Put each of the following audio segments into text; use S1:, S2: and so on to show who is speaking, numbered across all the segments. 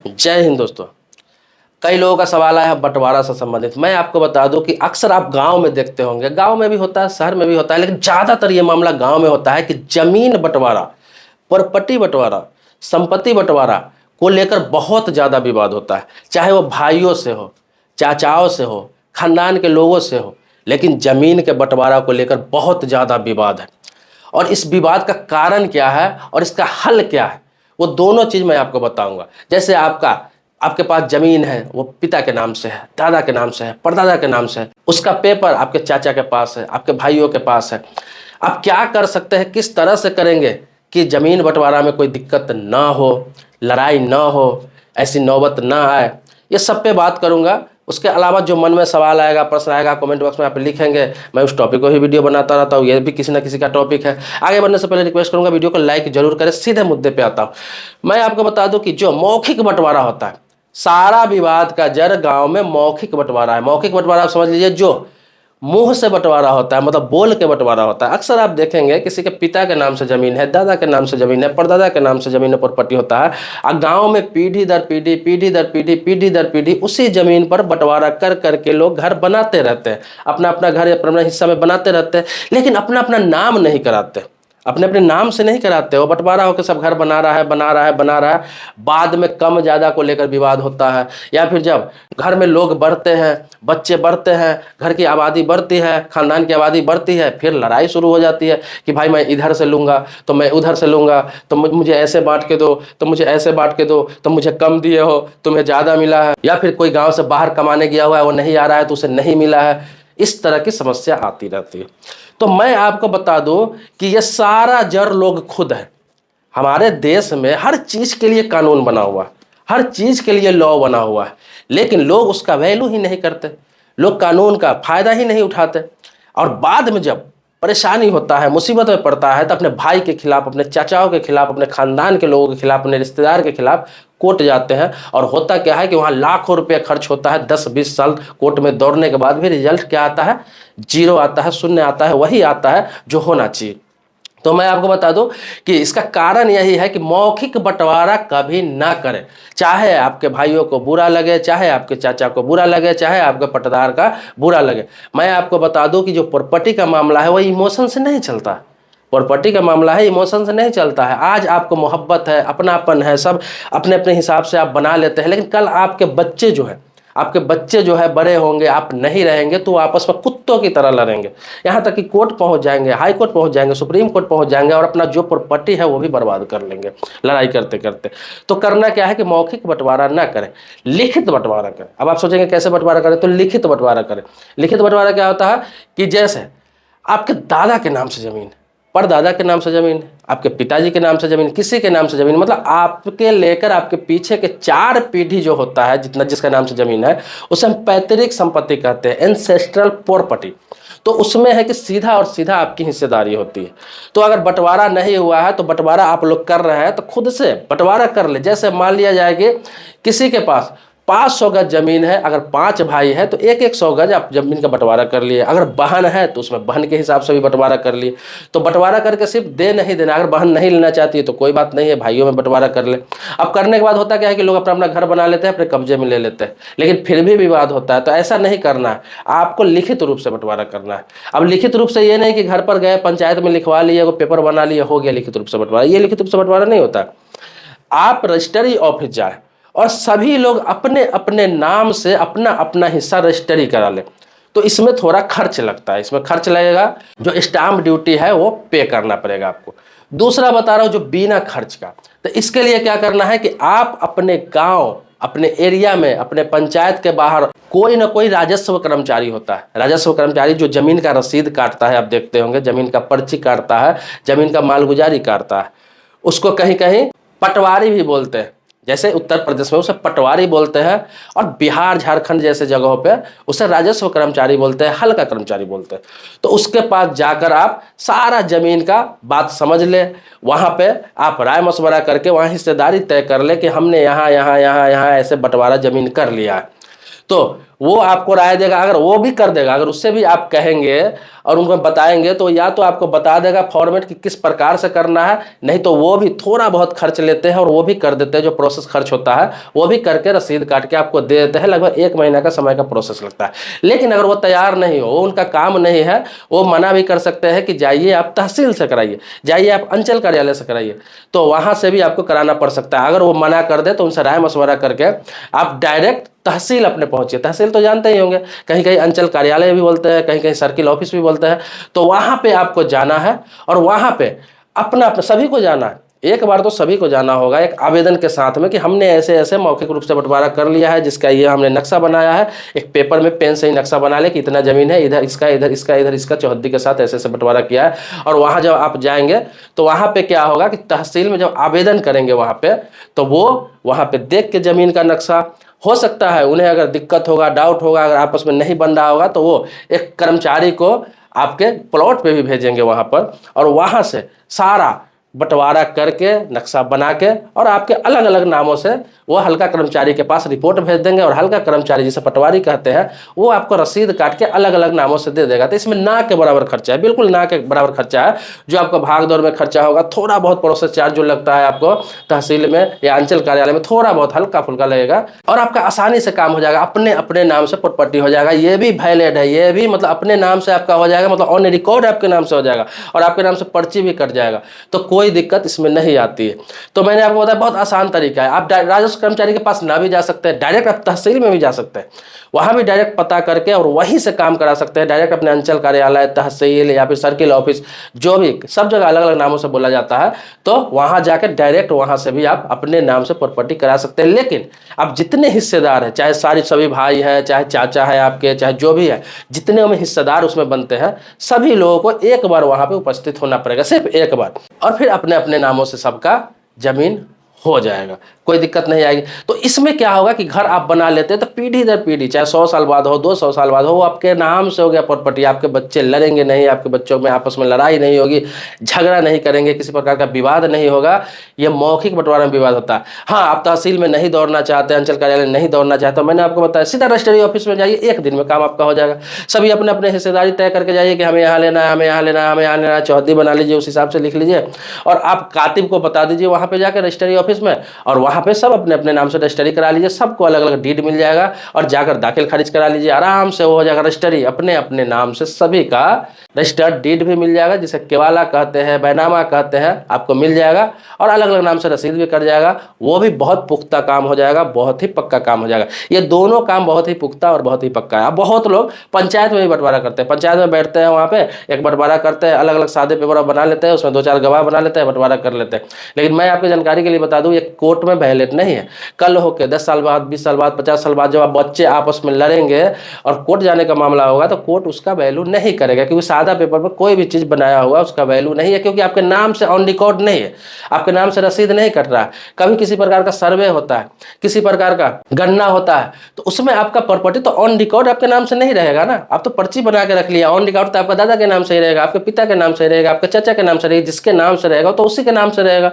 S1: जय हिंद दोस्तों। कई लोगों का सवाल आया है बंटवारा से संबंधित। मैं आपको बता दूं कि अक्सर आप गांव में देखते होंगे, गांव में भी होता है, शहर में भी होता है, लेकिन ज़्यादातर ये मामला गांव में होता है कि जमीन बंटवारा, प्रॉपर्टी बंटवारा, संपत्ति बंटवारा को लेकर बहुत ज़्यादा विवाद होता है। चाहे वो भाइयों से हो, चाचाओं से हो, खानदान के लोगों से हो, लेकिन जमीन के बंटवारा को लेकर बहुत ज़्यादा विवाद है। और इस विवाद का कारण क्या है और इसका हल क्या है, वो दोनों चीज़ मैं आपको बताऊंगा। जैसे आपके पास जमीन है, वो पिता के नाम से है, दादा के नाम से है, परदादा के नाम से है, उसका पेपर आपके चाचा के पास है, आपके भाइयों के पास है। आप क्या कर सकते हैं, किस तरह से करेंगे कि ज़मीन बंटवारा में कोई दिक्कत ना हो, लड़ाई ना हो, ऐसी नौबत ना आए, ये सब पे बात करूंगा। उसके अलावा जो मन में सवाल आएगा, प्रश्न आएगा, कमेंट बॉक्स में आप लिखेंगे, मैं उस टॉपिक को ही वीडियो बनाता रहता हूँ। ये भी किसी ना किसी का टॉपिक है। आगे बढ़ने से पहले रिक्वेस्ट करूंगा, वीडियो को लाइक जरूर करें। सीधे मुद्दे पे आता हूँ। मैं आपको बता दूं कि जो मौखिक बंटवारा होता है, सारा विवाद का जड़ गांव में मौखिक बंटवारा है। मौखिक बंटवारा आप समझ लीजिए, जो मुंह से बंटवारा होता है, मतलब बोल के बंटवारा होता है। अक्सर आप देखेंगे किसी के पिता के नाम से जमीन है, दादा के नाम से जमीन है, परदादा के नाम से जमीन प्रॉपर्टी होता है, और गांव में पीढ़ी दर पीढ़ी, पीढ़ी दर पीढ़ी, पीढ़ी दर पीढ़ी उसी जमीन पर बंटवारा कर करके लोग घर बनाते रहते हैं। अपना अपना घर अपना हिस्सा में बनाते रहते हैं, लेकिन अपना अपना नाम नहीं कराते, अपने अपने नाम से नहीं कराते। वो बंटवारा होकर सब घर बना रहा है, बना रहा है, बना रहा है। बाद में कम ज़्यादा को लेकर विवाद होता है, या फिर जब घर में लोग बढ़ते हैं, बच्चे बढ़ते हैं, घर की आबादी बढ़ती है, खानदान की आबादी बढ़ती है, फिर लड़ाई शुरू हो जाती है कि भाई मैं इधर से लूँगा तो मैं उधर से लूँगा, तो मुझे ऐसे बांट के दो, तो मुझे ऐसे बांट के दो, तो मुझे कम दिए हो, तुम्हें ज़्यादा मिला है। या फिर कोई गाँव से बाहर कमाने गया हुआ है, वो नहीं आ रहा है तो उसे नहीं मिला है। इस तरह की समस्या आती रहती है। तो मैं आपको बता दूं कि ये सारा जड़ लोग खुद है। हमारे देश में हर चीज के लिए कानून बना हुआ है, हर चीज के लिए लॉ बना हुआ है, लेकिन लोग उसका वैल्यू ही नहीं करते, लोग कानून का फायदा ही नहीं उठाते। और बाद में जब परेशानी होता है, मुसीबत में पड़ता है, तो अपने भाई के खिलाफ, अपने चाचाओं के खिलाफ, अपने खानदान के लोगों के खिलाफ, अपने रिश्तेदार के खिलाफ कोर्ट जाते हैं। और होता क्या है कि वहाँ लाखों रुपये खर्च होता है। 10-20 साल कोर्ट में दौड़ने के बाद भी रिजल्ट क्या आता है? जीरो आता है, शून्य आता है, वही आता है जो होना चाहिए। तो मैं आपको बता दूं कि इसका कारण यही है कि मौखिक बंटवारा कभी ना करें। चाहे आपके भाइयों को बुरा लगे, चाहे आपके चाचा को बुरा लगे, चाहे आपके पटदार का बुरा लगे। मैं आपको बता दूं कि जो प्रॉपर्टी का मामला है वो इमोशन से नहीं चलता। प्रॉपर्टी का मामला है, इमोशन से नहीं चलता है। आज आपको मोहब्बत है, अपनापन है, सब अपने अपने हिसाब से आप बना लेते हैं, लेकिन कल आपके बच्चे जो है बड़े होंगे, आप नहीं रहेंगे तो आपस में कुत्तों की तरह लड़ेंगे, यहाँ तक कि कोर्ट पहुंच जाएंगे, हाई कोर्ट पहुंच जाएंगे, सुप्रीम कोर्ट पहुंच जाएंगे, और अपना जो प्रॉपर्टी है वो भी बर्बाद कर लेंगे लड़ाई करते करते। तो करना क्या है कि मौखिक बंटवारा ना करें, लिखित बंटवारा करें। अब आप सोचेंगे कैसे बंटवारा करें, तो लिखित बंटवारा करें। लिखित बंटवारा क्या होता है कि जैसे आपके दादा के नाम से जमीन, परदादा के नाम से जमीन, आपके पिताजी के नाम से जमीन, किसी के नाम से जमीन, मतलब आपके लेकर आपके पीछे के 4 पीढ़ी जो होता है, जितना जिसका नाम से जमीन है, उसे हम पैतृक संपत्ति कहते हैं, एंसेस्ट्रल प्रॉपर्टी। तो उसमें है कि सीधा और सीधा आपकी हिस्सेदारी होती है। तो अगर बंटवारा नहीं हुआ है, तो बंटवारा आप लोग कर रहे हैं तो खुद से बंटवारा कर ले। जैसे मान लिया जाए कि किसी के पास 500 गज जमीन है, अगर 5 भाई है तो 100 गज आप जमीन का बंटवारा कर लिए। अगर बहन है तो उसमें बहन के हिसाब से भी बंटवारा कर लिए। तो बंटवारा करके सिर्फ दे नहीं देना, अगर बहन नहीं लेना चाहती है तो कोई बात नहीं है, भाइयों में बंटवारा कर ले। अब करने के बाद होता क्या है कि लोग अपना अपना घर बना लेते हैं, अपने कब्जे में ले लेते हैं, लेकिन फिर भी विवाद होता है। तो ऐसा नहीं करना है, आपको लिखित रूप से बंटवारा करना है। अब लिखित रूप से ये नहीं कि घर पर गए, पंचायत में लिखवा लिए, वो पेपर बना लिए, हो गया लिखित रूप से बंटवारा। ये लिखित रूप से बंटवारा नहीं होता। आप रजिस्ट्री ऑफिस जाए और सभी लोग अपने अपने नाम से अपना अपना हिस्सा रजिस्ट्री करा ले। तो इसमें थोड़ा खर्च लगता है, इसमें खर्च लगेगा, जो स्टाम्प ड्यूटी है वो पे करना पड़ेगा आपको। दूसरा बता रहा हूँ जो बिना खर्च का। तो इसके लिए क्या करना है कि आप अपने गांव, अपने एरिया में, अपने पंचायत के बाहर कोई ना कोई राजस्व कर्मचारी होता है। राजस्व कर्मचारी जो जमीन का रसीद काटता है, आप देखते होंगे, जमीन का पर्ची काटता है, जमीन का मालगुजारी काटता है, उसको कहीं कहीं पटवारी भी बोलते हैं। जैसे उत्तर प्रदेश में उसे पटवारी बोलते हैं, और बिहार झारखंड जैसे जगहों पे उसे राजस्व कर्मचारी बोलते हैं, हल्का कर्मचारी बोलते हैं। तो उसके पास जाकर आप सारा जमीन का बात समझ ले, वहाँ पे आप राय मशवरा करके वहाँ हिस्सेदारी तय कर ले कि हमने यहाँ यहाँ यहाँ यहाँ ऐसे बंटवारा जमीन कर लिया है। तो वो आपको राय देगा। अगर वो भी कर देगा, अगर उससे भी आप कहेंगे और उनको बताएंगे तो या तो आपको बता देगा फॉर्मेट कि किस प्रकार से करना है, नहीं तो वो भी थोड़ा बहुत खर्च लेते हैं और वो भी कर देते हैं, जो प्रोसेस खर्च होता है वो भी करके रसीद काट के आपको दे देते हैं। लगभग 1 महीना का समय का प्रोसेस लगता है। लेकिन अगर वो तैयार नहीं हो, वो उनका काम नहीं है, वो मना भी कर सकते हैं कि जाइए आप तहसील से कराइए, जाइए आप अंचल कार्यालय से कराइए, तो वहाँ से भी आपको कराना पड़ सकता है। अगर वो मना कर दे तो उनसे राय मशवरा करके आप डायरेक्ट तहसील अपने पहुंचिए। तहसील तो जानते ही होंगे, कहीं कहीं अंचल कार्यालय भी बोलते हैं, कहीं कहीं सर्किल ऑफिस भी बोलते हैं। तो वहां पे आपको जाना है और वहां पे अपना अपना सभी को जाना है। एक बार तो सभी को जाना होगा एक आवेदन के साथ में कि हमने ऐसे ऐसे मौखिक रूप से बंटवारा कर लिया है, जिसका ये हमने नक्शा बनाया है। एक पेपर में पेन से ही नक्शा बना ले कि इतना जमीन है, इधर इसका, इधर इसका, इधर इसका, चौहद्दी के साथ ऐसे ऐसे बंटवारा किया है। और वहां जब आप जाएंगे तो वहां पे क्या होगा कि तहसील में जब आवेदन करेंगे वहां पे, तो वो वहां पे देख के जमीन का नक्शा, हो सकता है उन्हें अगर दिक्कत होगा, डाउट होगा, अगर आपस में नहीं बन रहा होगा, तो वो एक कर्मचारी को आपके प्लॉट पे भी भेजेंगे वहां पर, और वहां से सारा बंटवारा करके नक्शा बना के और आपके अलग अलग नामों से वो हल्का कर्मचारी के पास रिपोर्ट भेज देंगे। और हल्का कर्मचारी जिसे पटवारी कहते हैं, वो आपको रसीद काट के अलग अलग नामों से दे देगा। तो इसमें ना के बराबर खर्चा है, बिल्कुल ना के बराबर खर्चा है। जो आपको भाग दौड़ में खर्चा होगा, थोड़ा बहुत प्रोसेस चार्ज जो लगता है आपको तहसील में या अंचल कार्यालय में, थोड़ा बहुत हल्का फुल्का लगेगा, और आपका आसानी से काम हो जाएगा। अपने अपने नाम से प्रॉपर्टी हो जाएगा, ये भी वैलिड है, ये भी मतलब अपने नाम से आपका हो जाएगा, मतलब ऑन रिकॉर्ड आपके नाम से हो जाएगा, और आपके नाम से पर्ची भी कट जाएगा। तो कोई दिक्कत इसमें नहीं आती है। तो मैंने आपको बताया बहुत आसान तरीका है। आप राजस्व कर्मचारी के पास ना भी जा सकते हैं, डायरेक्ट आप तहसील में भी जा सकते हैं, वहां भी डायरेक्ट पता करके और वहीं से काम करा सकते हैं। डायरेक्ट अपने अंचल कार्यालय, तहसील या फिर सर्किल ऑफिस, जो भी सब जगह अलग अलग नामों से बोला जाता है, तो वहां जाकर डायरेक्ट वहां से भी आप अपने नाम से प्रॉपर्टी करा सकते हैं। लेकिन आप जितने हिस्सेदार हैं, चाहे सभी भाई हैं, चाहे चाचा है आपके, चाहे जो भी है, जितने में हिस्सेदार उसमें बनते हैं, सभी लोगों को एक बार वहां पे उपस्थित होना पड़ेगा, सिर्फ एक बार, और फिर अपने अपने नामों से सबका जमीन हो जाएगा, कोई दिक्कत नहीं आएगी। तो इसमें क्या होगा कि घर आप बना लेते हैं तो पीढ़ी दर पीढ़ी, चाहे 100 साल बाद हो, 200 साल बाद हो, वो आपके नाम से हो गया प्रॉपर्टी। आपके बच्चे लड़ेंगे नहीं, आपके बच्चों में आपस में लड़ाई नहीं होगी, झगड़ा नहीं करेंगे, किसी प्रकार का विवाद नहीं होगा। ये मौखिक बंटवारा में विवाद होता है। हाँ, आप तहसील में नहीं दौड़ना चाहते, अंचल कार्यालय नहीं दौड़ना चाहते, मैंने आपको बताया सीधा रजिस्ट्री ऑफिस में जाइए, 1 दिन में काम आपका हो जाएगा। सभी अपने अपने हिस्सेदारी तय करके जाइए कि हमें यहाँ लेना है, हमें यहाँ लेना है, हमें यहाँ लेना है, चौहद्दी बना लीजिए, उस हिसाब से लिख लीजिए, और आप कातिब को बता दीजिए वहाँ पे जाकर रजिस्ट्री ऑफिस में, और वहाँ पे सब अपने अपने नाम से रजिस्ट्री करा लीजिए। सबको अलग अलग डीड मिल जाएगा, और जाकर दाखिल खारिज करा लीजिए, आराम से वो हो जाएगा रजिस्ट्री अपने अपने नाम से। सभी का रजिस्टर्ड डीड भी मिल जाएगा, जिसे केवाला कहते हैं, बैनामा कहते हैं, आपको मिल जाएगा, और अलग अलग नाम से रसीद भी कर जाएगा। वो भी बहुत पुख्ता काम हो जाएगा, बहुत ही पक्का काम हो जाएगा। ये दोनों काम बहुत ही पुख्ता और बहुत ही पक्का है। अब बहुत लोग पंचायत में भी बंटवारा करते हैं, पंचायत में बैठते हैं, वहाँ पे एक बंटवारा करते हैं, अलग अलग सादे पेपर बना लेते हैं, उसमें 2-4 गवाह बना लेते हैं, बंटवारा कर लेते हैं। लेकिन मैं आपकी जानकारी के लिए बता दूं, ये कोर्ट में वैलिड नहीं है। कल होके 10 साल बाद, 20 साल बाद, 50 साल बाद जब आप बच्चे आपस में लड़ेंगे और कोर्ट जाने का मामला होगा, तो कोर्ट उसका वैल्यू नहीं करेगा, क्योंकि सादा पेपर पर कोई भी चीज़ बनाया हुआ उसका वैल्यू नहीं है, क्योंकि आपके नाम से ऑन रिकॉर्ड नहीं है, आपके नाम से रसीद नहीं कट रहा है। कभी किसी प्रकार का सर्वे होता है, किसी प्रकार का गणना होता है, तो उसमें आपका प्रॉपर्टी तो ऑन रिकॉर्ड आपके नाम से नहीं रहेगा ना। आप तो पर्ची बना के रख लिया, ऑन रिकॉर्ड तो आपका दादा के नाम से ही रहेगा, आपके पिता के नाम से रहेगा, आपके चाचा के नाम से रहेगा, जिसके नाम से रहेगा तो उसी के नाम से रहेगा,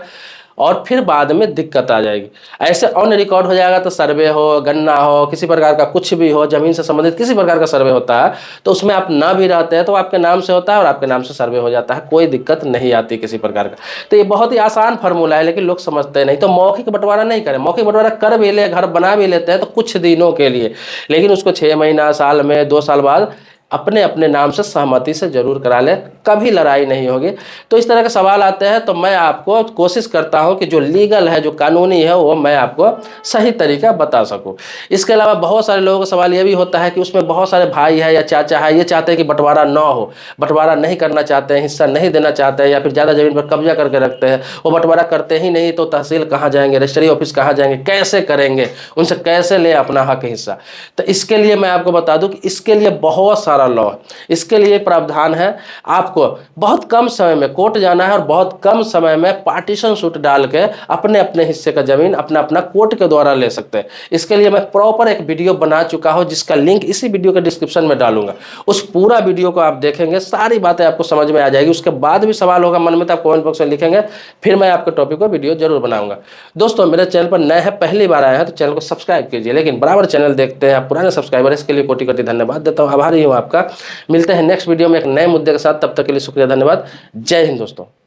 S1: और फिर बाद में दिक्कत आ जाएगी। ऐसे ऑन रिकॉर्ड हो जाएगा तो सर्वे हो, गन्ना हो, किसी प्रकार का कुछ भी हो, जमीन से संबंधित किसी प्रकार का सर्वे होता है, तो उसमें आप ना भी रहते हैं तो आपके नाम से होता है और आपके नाम से सर्वे हो जाता है, कोई दिक्कत नहीं आती किसी प्रकार का। तो ये बहुत ही आसान फार्मूला है, लेकिन लोग समझते नहीं। तो मौखिक बंटवारा नहीं करें। मौखिक बंटवारा कर भी ले, घर बना भी लेते हैं तो कुछ दिनों के लिए, लेकिन उसको 6 महीना, साल में, 2 साल बाद अपने अपने नाम से सहमति से जरूर करा ले, कभी लड़ाई नहीं होगी। तो इस तरह के सवाल आते हैं, तो मैं आपको कोशिश करता हूं कि जो लीगल है, जो कानूनी है, वो मैं आपको सही तरीका बता सकूं। इसके अलावा बहुत सारे लोगों का सवाल ये भी होता है कि उसमें बहुत सारे भाई है या चाचा है, ये चाहते हैं कि बंटवारा ना हो, बंटवारा नहीं करना चाहते हैं, हिस्सा नहीं देना चाहते हैं, या फिर ज़्यादा जमीन पर कब्जा करके रखते हैं। वो बंटवारा करते ही नहीं, तो तहसील कहाँ जाएंगे, रजिस्ट्री ऑफिस कहाँ जाएंगे, कैसे करेंगे, उनसे कैसे ले अपना हक हिस्सा। तो इसके लिए मैं आपको बता दूं कि इसके लिए बहुत सारा लॉ, इसके लिए प्रावधान है। आपको बहुत कम समय में कोर्ट जाना है और बहुत कम समय में पार्टीशन सूट डाल के अपने अपने हिस्से का जमीन अपना अपना कोर्ट के द्वारा ले सकते हैं। इसके लिए मैं प्रॉपर एक वीडियो बना चुका हूं, जिसका लिंक इसी वीडियो के डिस्क्रिप्शन में डालूंगा। उस पूरा वीडियो को आप देखेंगे, सारी बातें आपको समझ में आ जाएगी। उसके बाद भी सवाल होगा मन में तो आप कमेंट बॉक्स में लिखेंगे, फिर मैं आपके टॉपिक को वीडियो जरूर बनाऊंगा। दोस्तों, मेरे चैनल पर नए हैं, पहली बार आए हैं, तो चैनल को सब्सक्राइब कीजिए, लेकिन बराबर चैनल देखते हैं आप पुराने सब्सक्राइबर, इसके लिए कोटि कोटि धन्यवाद देता हूँ, आभारी हूँ आप। आपका। मिलते हैं नेक्स्ट वीडियो में एक नए मुद्दे के साथ, तब तक के लिए शुक्रिया, धन्यवाद। जय हिंद दोस्तों।